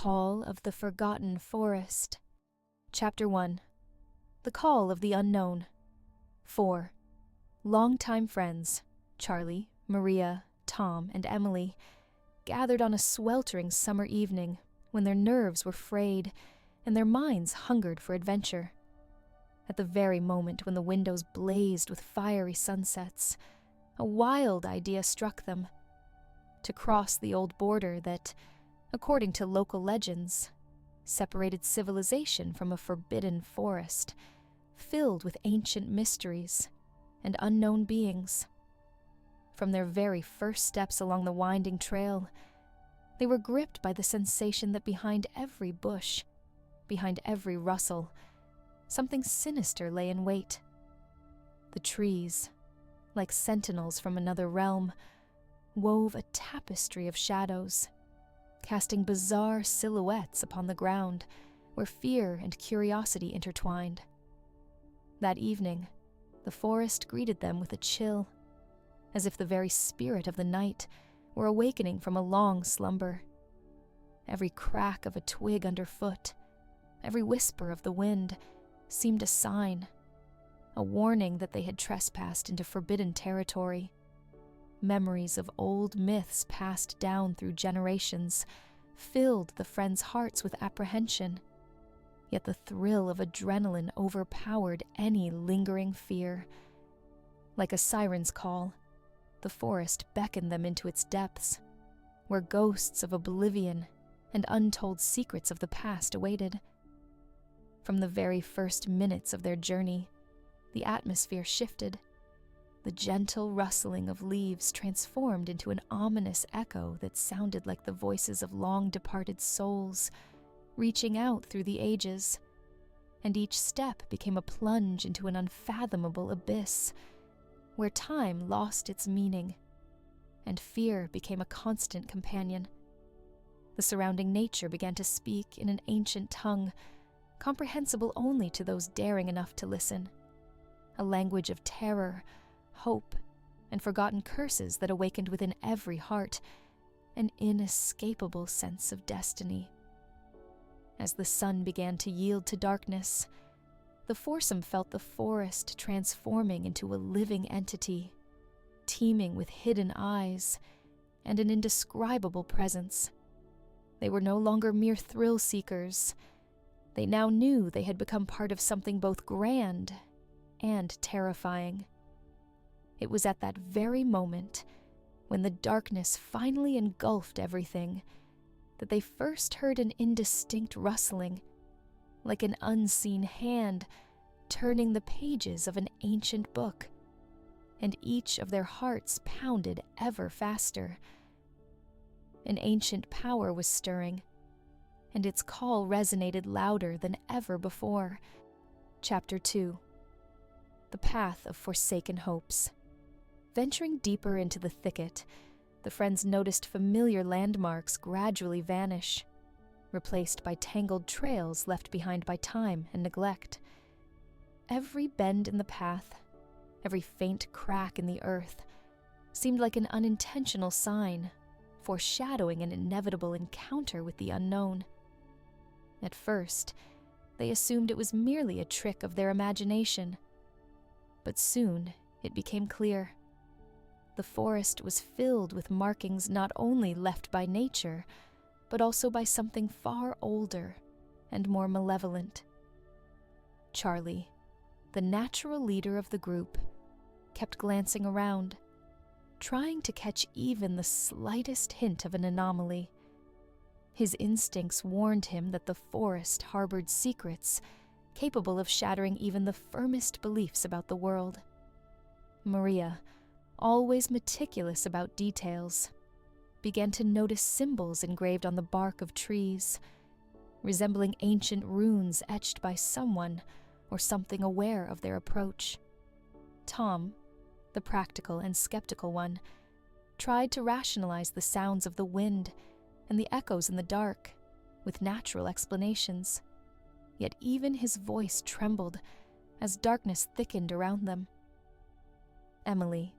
Call of the Forgotten Forest. Chapter 1. The Call of the Unknown. 4. Longtime friends, Charlie, Maria, Tom, and Emily, gathered on a sweltering summer evening when their nerves were frayed and their minds hungered for adventure. At the very moment when the windows blazed with fiery sunsets, a wild idea struck them: to cross the old border that, according to local legends, separated civilization from a forbidden forest filled with ancient mysteries and unknown beings. From their very first steps along the winding trail, they were gripped by the sensation that behind every bush, behind every rustle, something sinister lay in wait. The trees, like sentinels from another realm, wove a tapestry of shadows, casting bizarre silhouettes upon the ground where fear and curiosity intertwined. That evening, the forest greeted them with a chill, as if the very spirit of the night were awakening from a long slumber. Every crack of a twig underfoot, every whisper of the wind seemed a sign, a warning that they had trespassed into forbidden territory. Memories of old myths passed down through generations filled the friends' hearts with apprehension, yet the thrill of adrenaline overpowered any lingering fear. Like a siren's call, the forest beckoned them into its depths, where ghosts of oblivion and untold secrets of the past awaited. From the very first minutes of their journey, the atmosphere shifted. The gentle rustling of leaves transformed into an ominous echo that sounded like the voices of long-departed souls, reaching out through the ages, and each step became a plunge into an unfathomable abyss, where time lost its meaning, and fear became a constant companion. The surrounding nature began to speak in an ancient tongue, comprehensible only to those daring enough to listen, a language of terror, hope, and forgotten curses that awakened within every heart an inescapable sense of destiny. As the sun began to yield to darkness, the foursome felt the forest transforming into a living entity, teeming with hidden eyes and an indescribable presence. They were no longer mere thrill seekers. They now knew they had become part of something both grand and terrifying. It was at that very moment, when the darkness finally engulfed everything, that they first heard an indistinct rustling, like an unseen hand turning the pages of an ancient book, and each of their hearts pounded ever faster. An ancient power was stirring, and its call resonated louder than ever before. Chapter 2. The Path of Forsaken Hopes. Venturing deeper into the thicket, the friends noticed familiar landmarks gradually vanish, replaced by tangled trails left behind by time and neglect. Every bend in the path, every faint crack in the earth, seemed like an unintentional sign, foreshadowing an inevitable encounter with the unknown. At first, they assumed it was merely a trick of their imagination, but soon it became clear. The forest was filled with markings not only left by nature, but also by something far older and more malevolent. Charlie, the natural leader of the group, kept glancing around, trying to catch even the slightest hint of an anomaly. His instincts warned him that the forest harbored secrets capable of shattering even the firmest beliefs about the world. Maria, always meticulous about details, began to notice symbols engraved on the bark of trees, resembling ancient runes etched by someone or something aware of their approach. Tom, the practical and skeptical one, tried to rationalize the sounds of the wind and the echoes in the dark with natural explanations, yet even his voice trembled as darkness thickened around them. Emily,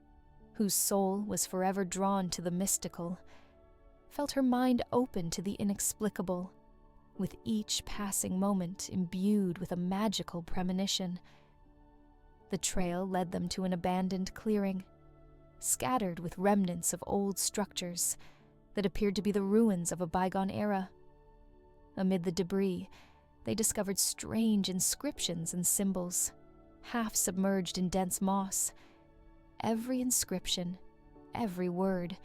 whose soul was forever drawn to the mystical, felt her mind open to the inexplicable with each passing moment imbued with a magical premonition. The trail led them to an abandoned clearing, scattered with remnants of old structures that appeared to be the ruins of a bygone era. Amid the debris, they discovered strange inscriptions and symbols, half submerged in dense moss. Every inscription, every word,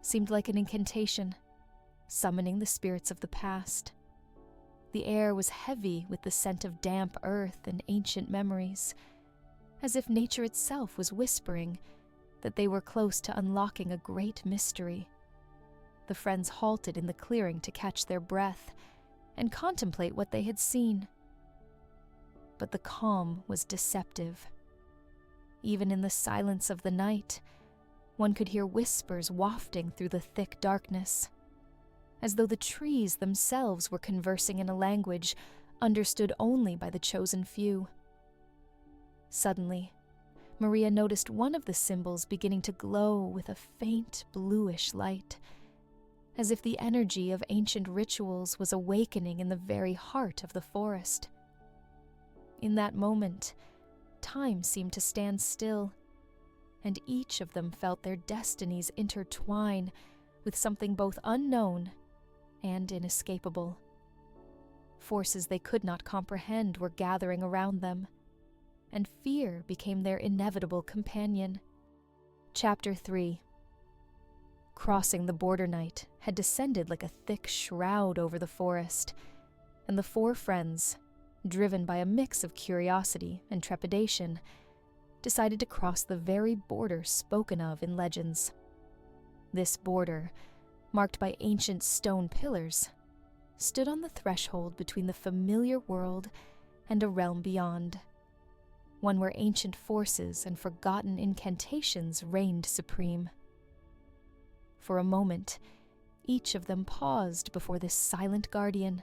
seemed like an incantation, summoning the spirits of the past. The air was heavy with the scent of damp earth and ancient memories, as if nature itself was whispering that they were close to unlocking a great mystery. The friends halted in the clearing to catch their breath and contemplate what they had seen. But the calm was deceptive. Even in the silence of the night, one could hear whispers wafting through the thick darkness, as though the trees themselves were conversing in a language understood only by the chosen few. Suddenly, Maria noticed one of the symbols beginning to glow with a faint bluish light, as if the energy of ancient rituals was awakening in the very heart of the forest. In that moment, time seemed to stand still, and each of them felt their destinies intertwine with something both unknown and inescapable. Forces they could not comprehend were gathering around them, and fear became their inevitable companion. Chapter 3. Crossing the border night had descended like a thick shroud over the forest, and the four friends, driven by a mix of curiosity and trepidation, decided to cross the very border spoken of in legends. This border, marked by ancient stone pillars, stood on the threshold between the familiar world and a realm beyond, one where ancient forces and forgotten incantations reigned supreme. For a moment, each of them paused before this silent guardian,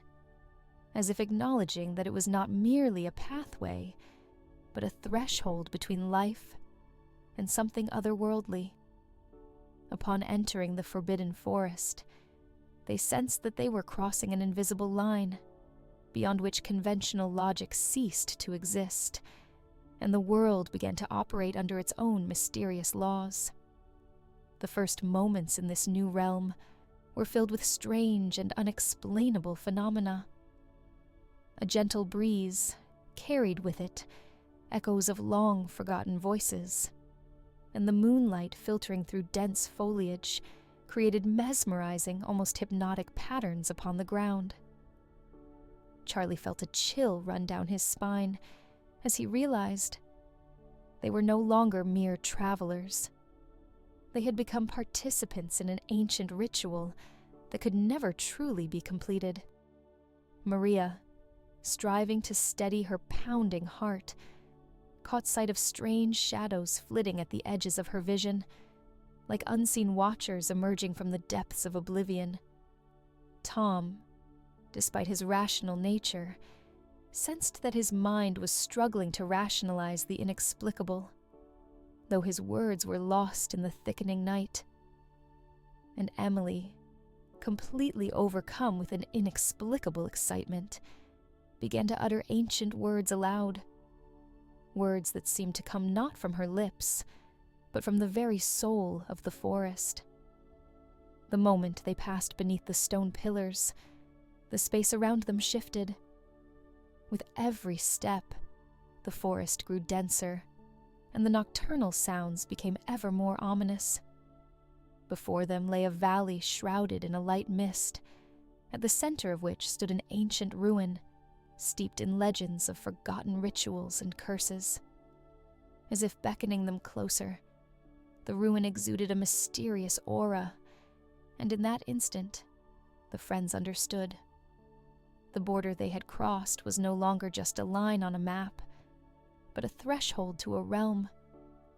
as if acknowledging that it was not merely a pathway, but a threshold between life and something otherworldly. Upon entering the forbidden forest, they sensed that they were crossing an invisible line, beyond which conventional logic ceased to exist, and the world began to operate under its own mysterious laws. The first moments in this new realm were filled with strange and unexplainable phenomena. A gentle breeze carried with it echoes of long-forgotten voices, and the moonlight filtering through dense foliage created mesmerizing, almost hypnotic patterns upon the ground. Charlie felt a chill run down his spine as he realized they were no longer mere travelers. They had become participants in an ancient ritual that could never truly be completed. Maria, striving to steady her pounding heart, caught sight of strange shadows flitting at the edges of her vision, like unseen watchers emerging from the depths of oblivion. Tom, despite his rational nature, sensed that his mind was struggling to rationalize the inexplicable, though his words were lost in the thickening night. And Emily, completely overcome with an inexplicable excitement, began to utter ancient words aloud, words that seemed to come not from her lips, but from the very soul of the forest. The moment they passed beneath the stone pillars, the space around them shifted. With every step, the forest grew denser, and the nocturnal sounds became ever more ominous. Before them lay a valley shrouded in a light mist, at the center of which stood an ancient ruin, steeped in legends of forgotten rituals and curses. As if beckoning them closer, the ruin exuded a mysterious aura, and in that instant, the friends understood. The border they had crossed was no longer just a line on a map, but a threshold to a realm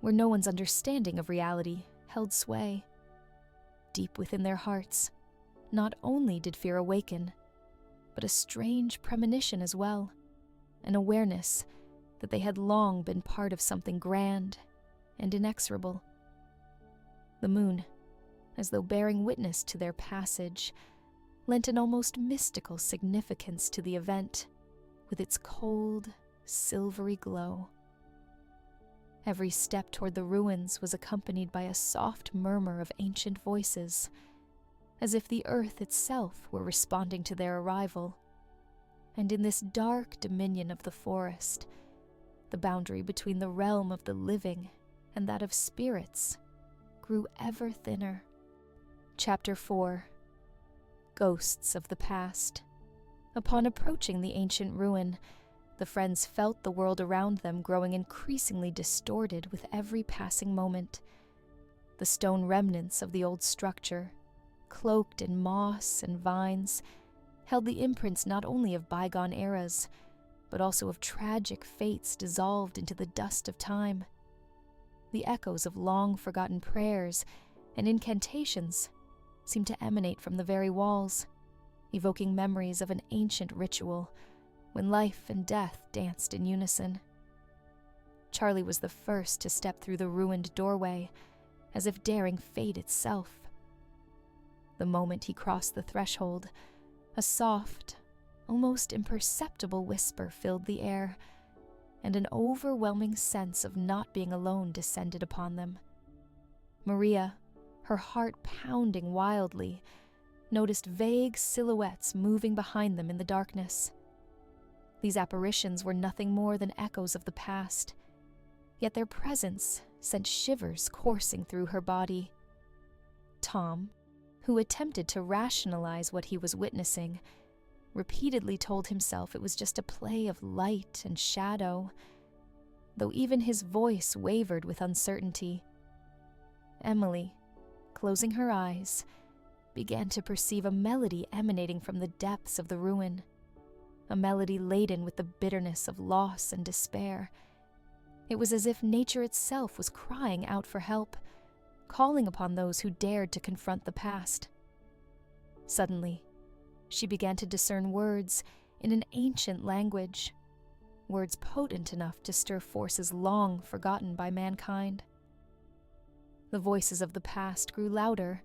where no one's understanding of reality held sway. Deep within their hearts, not only did fear awaken, but a strange premonition as well, an awareness that they had long been part of something grand and inexorable. The moon, as though bearing witness to their passage, lent an almost mystical significance to the event, with its cold, silvery glow. Every step toward the ruins was accompanied by a soft murmur of ancient voices, as if the earth itself were responding to their arrival. And in this dark dominion of the forest, the boundary between the realm of the living and that of spirits grew ever thinner. Chapter 4. Ghosts of the Past. Upon approaching the ancient ruin, the friends felt the world around them growing increasingly distorted with every passing moment. The stone remnants of the old structure, cloaked in moss and vines, held the imprints not only of bygone eras, but also of tragic fates dissolved into the dust of time. The echoes of long-forgotten prayers and incantations seemed to emanate from the very walls, evoking memories of an ancient ritual when life and death danced in unison. Charlie was the first to step through the ruined doorway, as if daring fate itself. The moment he crossed the threshold, a soft, almost imperceptible whisper filled the air, and an overwhelming sense of not being alone descended upon them. Maria, her heart pounding wildly, noticed vague silhouettes moving behind them in the darkness. These apparitions were nothing more than echoes of the past, yet their presence sent shivers coursing through her body. Tom, who attempted to rationalize what he was witnessing, repeatedly told himself it was just a play of light and shadow, though even his voice wavered with uncertainty. Emily, closing her eyes, began to perceive a melody emanating from the depths of the ruin, a melody laden with the bitterness of loss and despair. It was as if nature itself was crying out for help, calling upon those who dared to confront the past. Suddenly, she began to discern words in an ancient language, words potent enough to stir forces long forgotten by mankind. The voices of the past grew louder,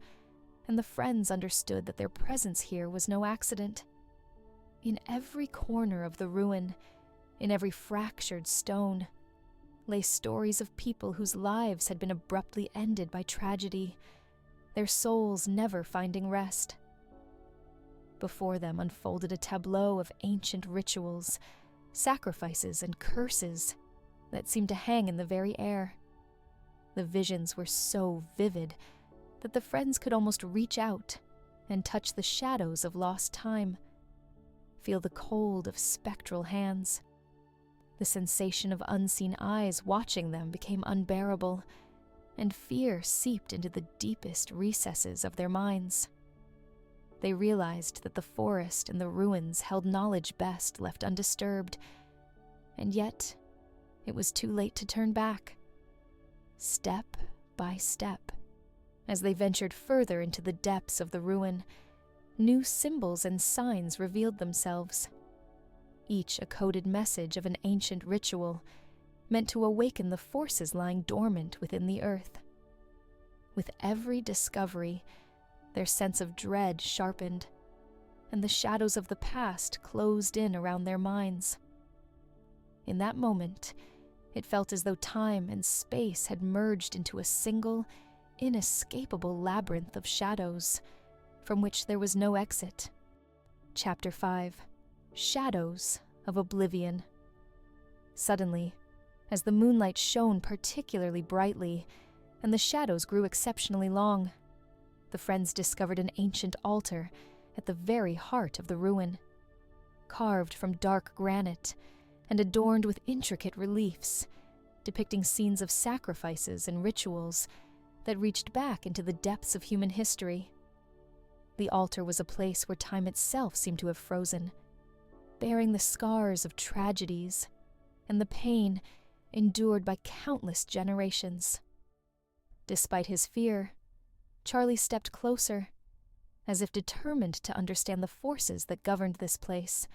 and the friends understood that their presence here was no accident. In every corner of the ruin, in every fractured stone, lay stories of people whose lives had been abruptly ended by tragedy, their souls never finding rest. Before them unfolded a tableau of ancient rituals, sacrifices and curses that seemed to hang in the very air. The visions were so vivid that the friends could almost reach out and touch the shadows of lost time, feel the cold of spectral hands. The sensation of unseen eyes watching them became unbearable, and fear seeped into the deepest recesses of their minds. They realized that the forest and the ruins held knowledge best left undisturbed, and yet it was too late to turn back. Step by step, as they ventured further into the depths of the ruin, new symbols and signs revealed themselves, each a coded message of an ancient ritual meant to awaken the forces lying dormant within the earth. With every discovery, their sense of dread sharpened, and the shadows of the past closed in around their minds. In that moment, it felt as though time and space had merged into a single, inescapable labyrinth of shadows, from which there was no exit. Chapter 5. Shadows of Oblivion. Suddenly, as the moonlight shone particularly brightly, and the shadows grew exceptionally long, the friends discovered an ancient altar at the very heart of the ruin, carved from dark granite and adorned with intricate reliefs, depicting scenes of sacrifices and rituals that reached back into the depths of human history. The altar was a place where time itself seemed to have frozen, bearing the scars of tragedies and the pain endured by countless generations. Despite his fear, Charlie stepped closer, as if determined to understand the forces that governed this place.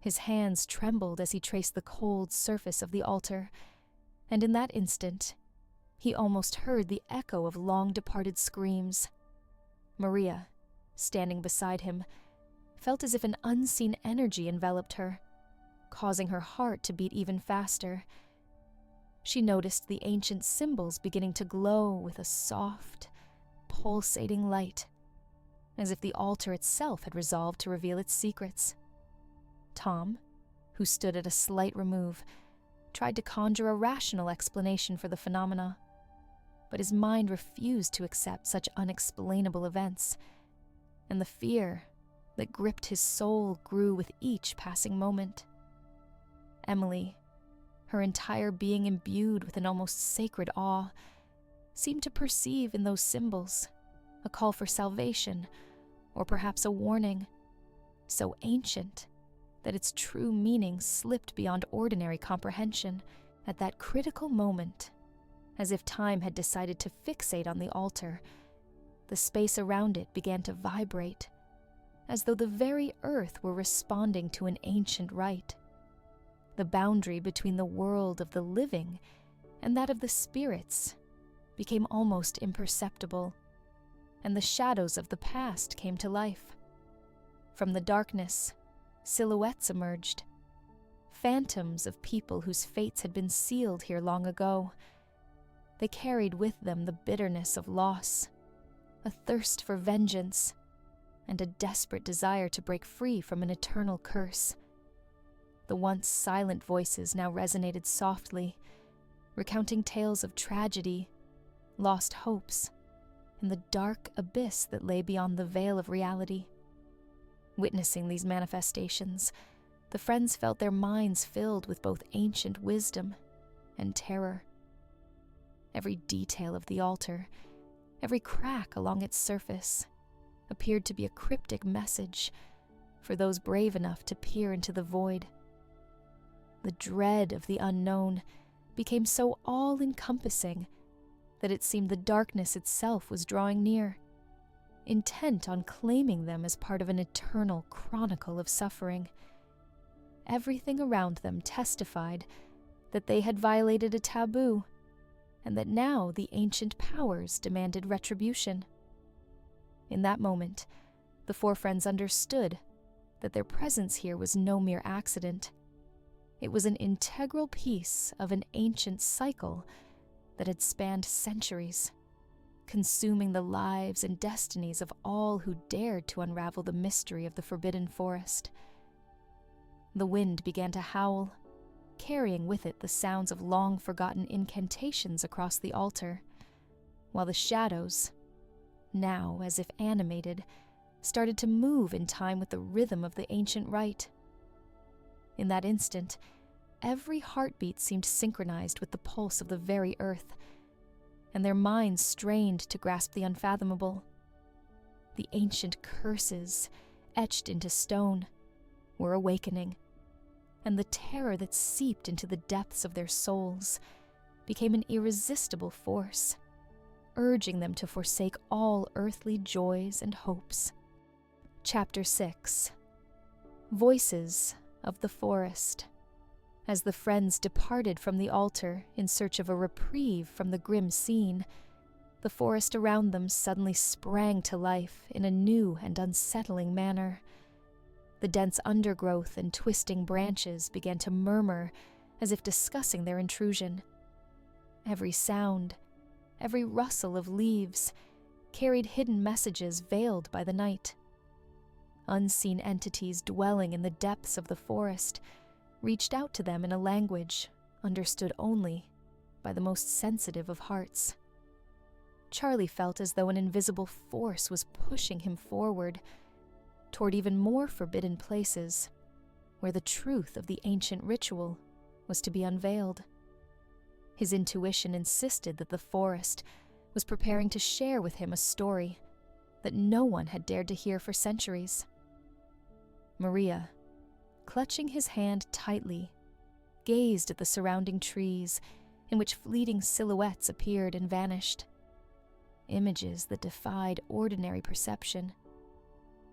His hands trembled as he traced the cold surface of the altar, and in that instant, he almost heard the echo of long-departed screams. Maria, standing beside him, felt as if an unseen energy enveloped her, causing her heart to beat even faster. She noticed the ancient symbols beginning to glow with a soft, pulsating light, as if the altar itself had resolved to reveal its secrets. Tom, who stood at a slight remove, tried to conjure a rational explanation for the phenomena, but his mind refused to accept such unexplainable events, and the fear that gripped his soul grew with each passing moment. Emily, her entire being imbued with an almost sacred awe, seemed to perceive in those symbols a call for salvation, or perhaps a warning, so ancient that its true meaning slipped beyond ordinary comprehension at that critical moment. As if time had decided to fixate on the altar, the space around it began to vibrate, as though the very earth were responding to an ancient rite. The boundary between the world of the living and that of the spirits became almost imperceptible, and the shadows of the past came to life. From the darkness, silhouettes emerged, phantoms of people whose fates had been sealed here long ago. They carried with them the bitterness of loss, a thirst for vengeance, and a desperate desire to break free from an eternal curse. The once silent voices now resonated softly, recounting tales of tragedy, lost hopes, and the dark abyss that lay beyond the veil of reality. Witnessing these manifestations, the friends felt their minds filled with both ancient wisdom and terror. Every detail of the altar, every crack along its surface, appeared to be a cryptic message for those brave enough to peer into the void. The dread of the unknown became so all-encompassing that it seemed the darkness itself was drawing near, intent on claiming them as part of an eternal chronicle of suffering. Everything around them testified that they had violated a taboo, and that now the ancient powers demanded retribution. In that moment, the four friends understood that their presence here was no mere accident. It was an integral piece of an ancient cycle that had spanned centuries, consuming the lives and destinies of all who dared to unravel the mystery of the forbidden forest. The wind began to howl, carrying with it the sounds of long-forgotten incantations across the altar, while the shadows, now as if animated, started to move in time with the rhythm of the ancient rite. In that instant, every heartbeat seemed synchronized with the pulse of the very earth, and their minds strained to grasp the unfathomable. The ancient curses, etched into stone, were awakening, and the terror that seeped into the depths of their souls became an irresistible force, urging them to forsake all earthly joys and hopes. Chapter 6. Voices of the Forest. As the friends departed from the altar in search of a reprieve from the grim scene, the forest around them suddenly sprang to life in a new and unsettling manner. The dense undergrowth and twisting branches began to murmur as if discussing their intrusion. Every sound, every rustle of leaves, carried hidden messages veiled by the night. Unseen entities dwelling in the depths of the forest reached out to them in a language understood only by the most sensitive of hearts. Charlie felt as though an invisible force was pushing him forward, toward even more forbidden places, where the truth of the ancient ritual was to be unveiled. His intuition insisted that the forest was preparing to share with him a story that no one had dared to hear for centuries. Maria, clutching his hand tightly, gazed at the surrounding trees in which fleeting silhouettes appeared and vanished, images that defied ordinary perception.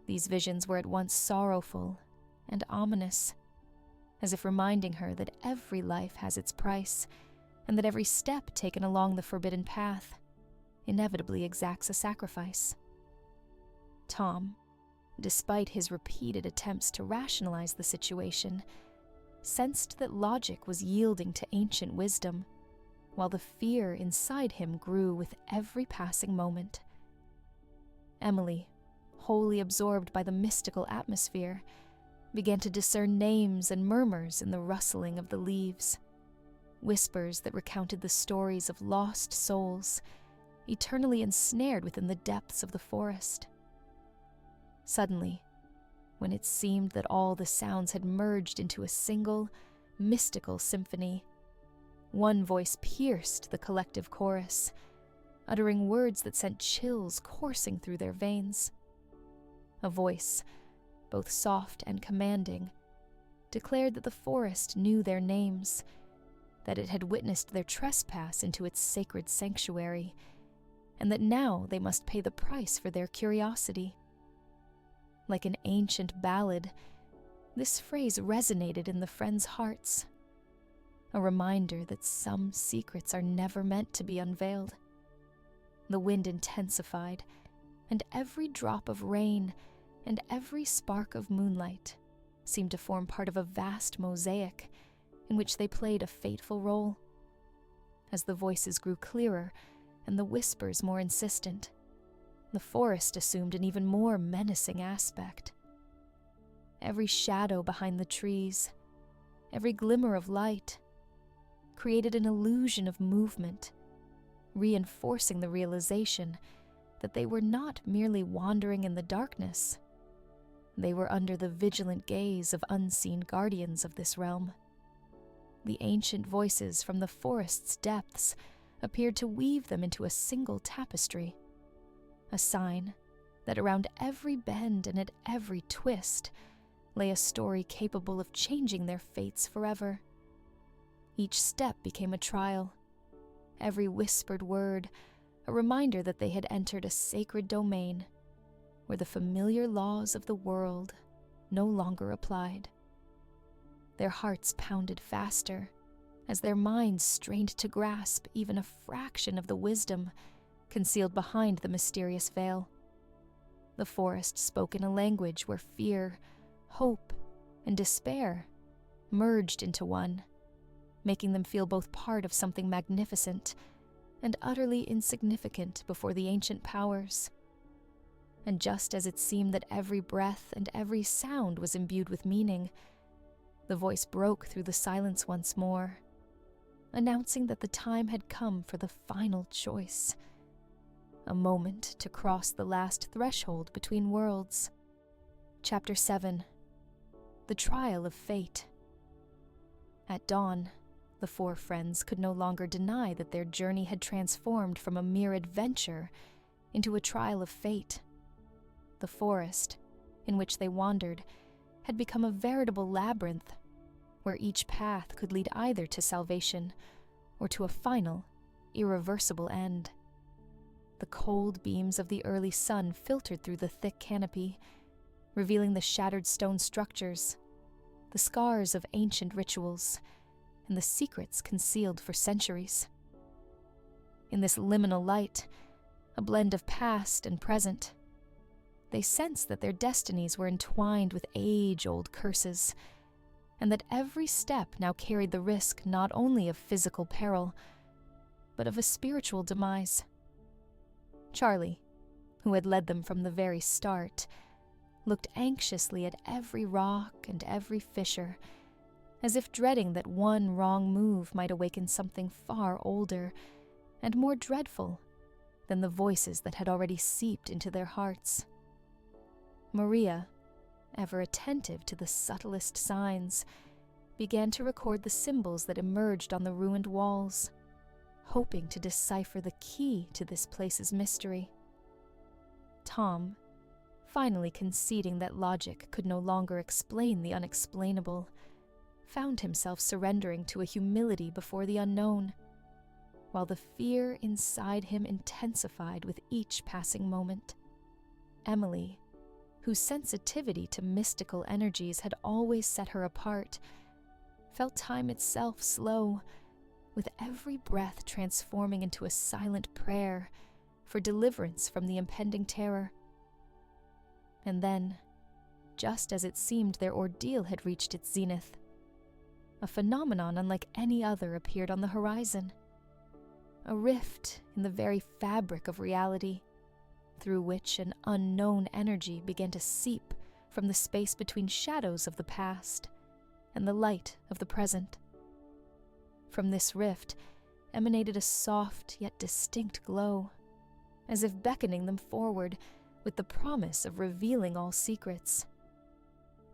These visions were at once sorrowful and ominous, as if reminding her that every life has its price, and that every step taken along the forbidden path inevitably exacts a sacrifice. Tom, despite his repeated attempts to rationalize the situation, sensed that logic was yielding to ancient wisdom, while the fear inside him grew with every passing moment. Emily, wholly absorbed by the mystical atmosphere, began to discern names and murmurs in the rustling of the leaves, whispers that recounted the stories of lost souls, eternally ensnared within the depths of the forest. Suddenly, when it seemed that all the sounds had merged into a single, mystical symphony, one voice pierced the collective chorus, uttering words that sent chills coursing through their veins. A voice, both soft and commanding, declared that the forest knew their names, that it had witnessed their trespass into its sacred sanctuary, and that now they must pay the price for their curiosity. Like an ancient ballad, this phrase resonated in the friends' hearts, a reminder that some secrets are never meant to be unveiled. The wind intensified, and every drop of rain and every spark of moonlight seemed to form part of a vast mosaic in which they played a fateful role. As the voices grew clearer and the whispers more insistent, the forest assumed an even more menacing aspect. Every shadow behind the trees, every glimmer of light, created an illusion of movement, reinforcing the realization that they were not merely wandering in the darkness. They were under the vigilant gaze of unseen guardians of this realm. The ancient voices from the forest's depths appeared to weave them into a single tapestry, a sign that around every bend and at every twist lay a story capable of changing their fates forever. Each step became a trial, every whispered word a reminder that they had entered a sacred domain where the familiar laws of the world no longer applied. Their hearts pounded faster as their minds strained to grasp even a fraction of the wisdom concealed behind the mysterious veil. The forest spoke in a language where fear, hope, and despair merged into one, making them feel both part of something magnificent and utterly insignificant before the ancient powers. And just as it seemed that every breath and every sound was imbued with meaning, the voice broke through the silence once more, announcing that the time had come for the final choice, a moment to cross the last threshold between worlds. Chapter 7. The Trial of Fate. At dawn, the four friends could no longer deny that their journey had transformed from a mere adventure into a trial of fate. The forest, in which they wandered, had become a veritable labyrinth, where each path could lead either to salvation or to a final, irreversible end. The cold beams of the early sun filtered through the thick canopy, revealing the shattered stone structures, the scars of ancient rituals, and the secrets concealed for centuries. In this liminal light, a blend of past and present, they sensed that their destinies were entwined with age-old curses, and that every step now carried the risk not only of physical peril, but of a spiritual demise. Charlie, who had led them from the very start, looked anxiously at every rock and every fissure, as if dreading that one wrong move might awaken something far older and more dreadful than the voices that had already seeped into their hearts. Maria, ever attentive to the subtlest signs, began to record the symbols that emerged on the ruined walls, hoping to decipher the key to this place's mystery. Tom, finally conceding that logic could no longer explain the unexplainable, found himself surrendering to a humility before the unknown, while the fear inside him intensified with each passing moment. Emily, whose sensitivity to mystical energies had always set her apart, felt time itself slow, with every breath transforming into a silent prayer for deliverance from the impending terror. And then, just as it seemed their ordeal had reached its zenith. A phenomenon unlike any other appeared on the horizon. A rift in the very fabric of reality, through which an unknown energy began to seep from the space between shadows of the past and the light of the present. From this rift emanated a soft yet distinct glow, as if beckoning them forward with the promise of revealing all secrets.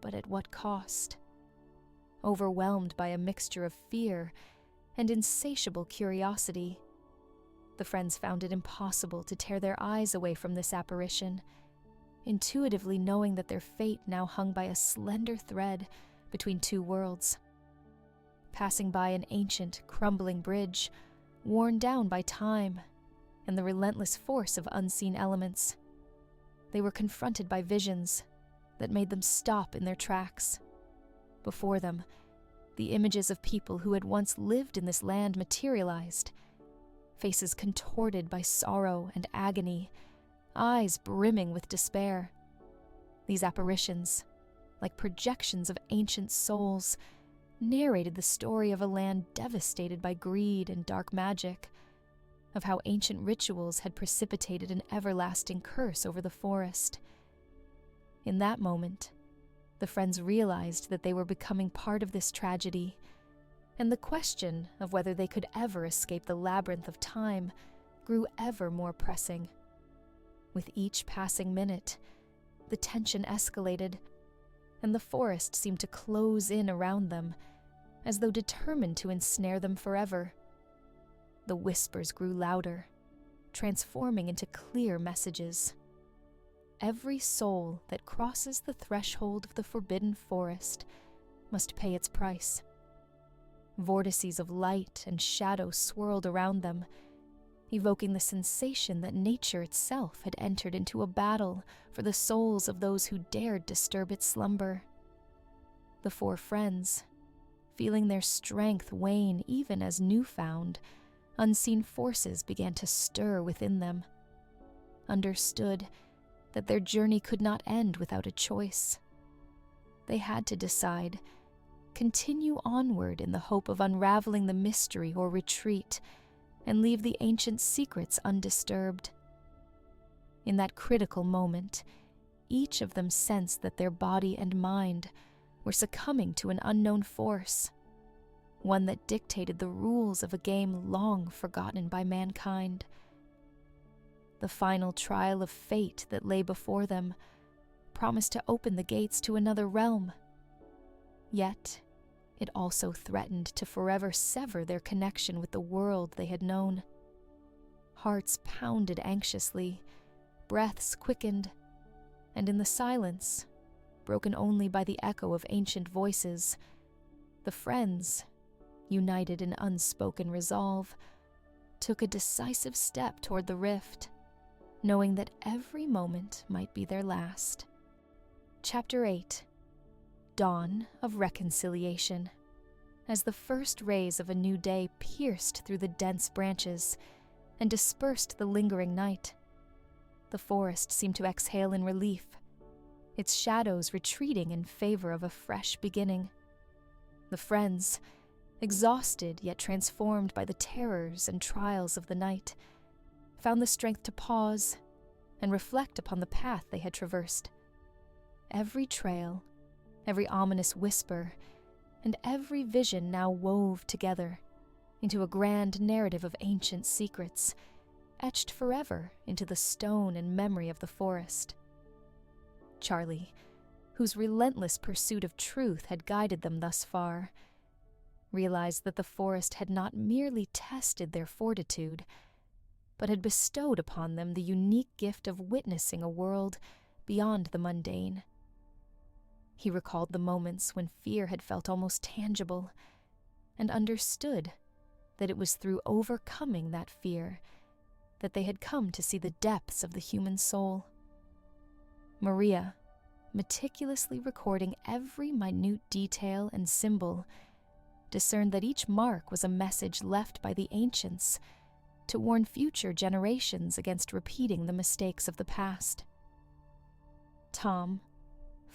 But at what cost? Overwhelmed by a mixture of fear and insatiable curiosity, the friends found it impossible to tear their eyes away from this apparition, intuitively knowing that their fate now hung by a slender thread between two worlds. Passing by an ancient, crumbling bridge, worn down by time and the relentless force of unseen elements, they were confronted by visions that made them stop in their tracks. Before them, the images of people who had once lived in this land materialized, faces contorted by sorrow and agony, eyes brimming with despair. These apparitions, like projections of ancient souls, narrated the story of a land devastated by greed and dark magic, of how ancient rituals had precipitated an everlasting curse over the forest. In that moment, the friends realized that they were becoming part of this tragedy, and the question of whether they could ever escape the labyrinth of time grew ever more pressing. With each passing minute, the tension escalated, and the forest seemed to close in around them, as though determined to ensnare them forever. The whispers grew louder, transforming into clear messages. Every soul that crosses the threshold of the forbidden forest must pay its price. Vortices of light and shadow swirled around them, evoking the sensation that nature itself had entered into a battle for the souls of those who dared disturb its slumber. The four friends, feeling their strength wane even as newfound, unseen forces began to stir within them, understood that their journey could not end without a choice. They had to decide: continue onward in the hope of unraveling the mystery, or retreat and leave the ancient secrets undisturbed. In that critical moment, each of them sensed that their body and mind were succumbing to an unknown force, one that dictated the rules of a game long forgotten by mankind. The final trial of fate that lay before them promised to open the gates to another realm. Yet, it also threatened to forever sever their connection with the world they had known. Hearts pounded anxiously, breaths quickened, and in the silence, broken only by the echo of ancient voices, the friends, united in unspoken resolve, took a decisive step toward the rift, knowing that every moment might be their last. Chapter 8. Dawn of Reconciliation. As the first rays of a new day pierced through the dense branches and dispersed the lingering night, the forest seemed to exhale in relief, its shadows retreating in favor of a fresh beginning. The friends, exhausted yet transformed by the terrors and trials of the night, found the strength to pause and reflect upon the path they had traversed. Every trail, every ominous whisper, and every vision now wove together into a grand narrative of ancient secrets, etched forever into the stone and memory of the forest. Charlie, whose relentless pursuit of truth had guided them thus far, realized that the forest had not merely tested their fortitude, but had bestowed upon them the unique gift of witnessing a world beyond the mundane. He recalled the moments when fear had felt almost tangible, and understood that it was through overcoming that fear that they had come to see the depths of the human soul. Maria, meticulously recording every minute detail and symbol, discerned that each mark was a message left by the ancients to warn future generations against repeating the mistakes of the past. Tom,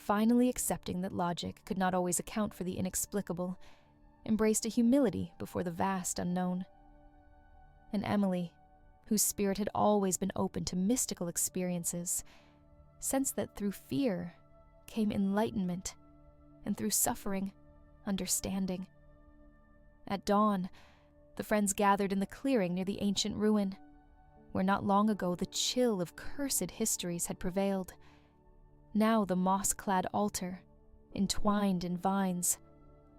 finally accepting that logic could not always account for the inexplicable, embraced a humility before the vast unknown. And Emily, whose spirit had always been open to mystical experiences, sensed that through fear came enlightenment, and through suffering, understanding. At dawn, the friends gathered in the clearing near the ancient ruin, where not long ago the chill of cursed histories had prevailed. Now the moss-clad altar, entwined in vines,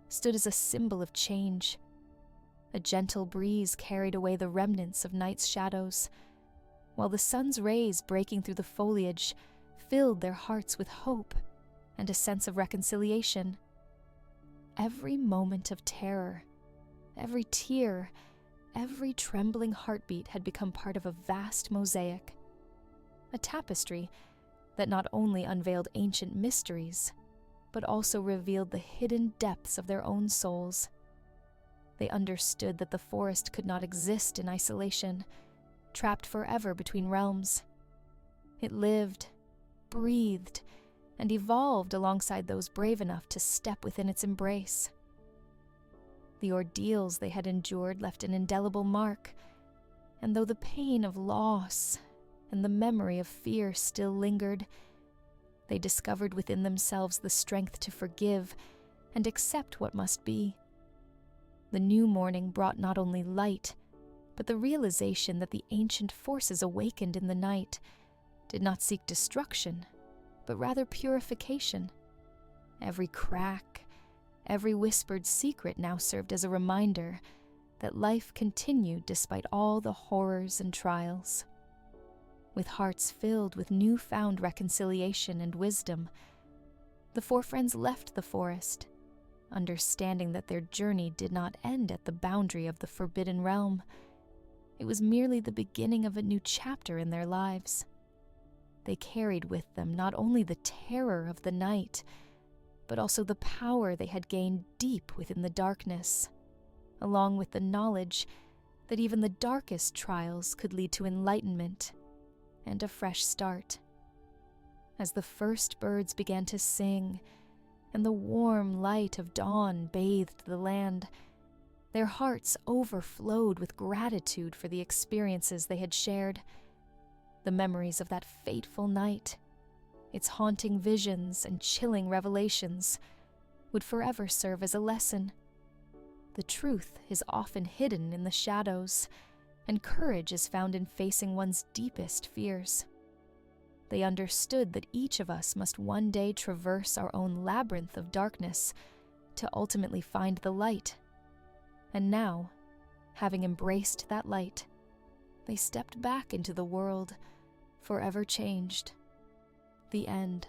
stood as a symbol of change. A gentle breeze carried away the remnants of night's shadows, while the sun's rays breaking through the foliage filled their hearts with hope and a sense of reconciliation. Every moment of terror, every tear, every trembling heartbeat had become part of a vast mosaic, a tapestry that not only unveiled ancient mysteries, but also revealed the hidden depths of their own souls. They understood that the forest could not exist in isolation, trapped forever between realms. It lived, breathed, and evolved alongside those brave enough to step within its embrace. The ordeals they had endured left an indelible mark, and though the pain of loss and the memory of fear still lingered, they discovered within themselves the strength to forgive and accept what must be. The new morning brought not only light, but the realization that the ancient forces awakened in the night did not seek destruction, but rather purification. Every crack, every whispered secret now served as a reminder that life continued despite all the horrors and trials. With hearts filled with newfound reconciliation and wisdom, the four friends left the forest, understanding that their journey did not end at the boundary of the forbidden realm. It was merely the beginning of a new chapter in their lives. They carried with them not only the terror of the night, but also the power they had gained deep within the darkness, along with the knowledge that even the darkest trials could lead to enlightenment and a fresh start. As the first birds began to sing, and the warm light of dawn bathed the land, their hearts overflowed with gratitude for the experiences they had shared. The memories of that fateful night, its haunting visions and chilling revelations, would forever serve as a lesson. The truth is often hidden in the shadows, and courage is found in facing one's deepest fears. They understood that each of us must one day traverse our own labyrinth of darkness to ultimately find the light. And now, having embraced that light, they stepped back into the world, forever changed. The end.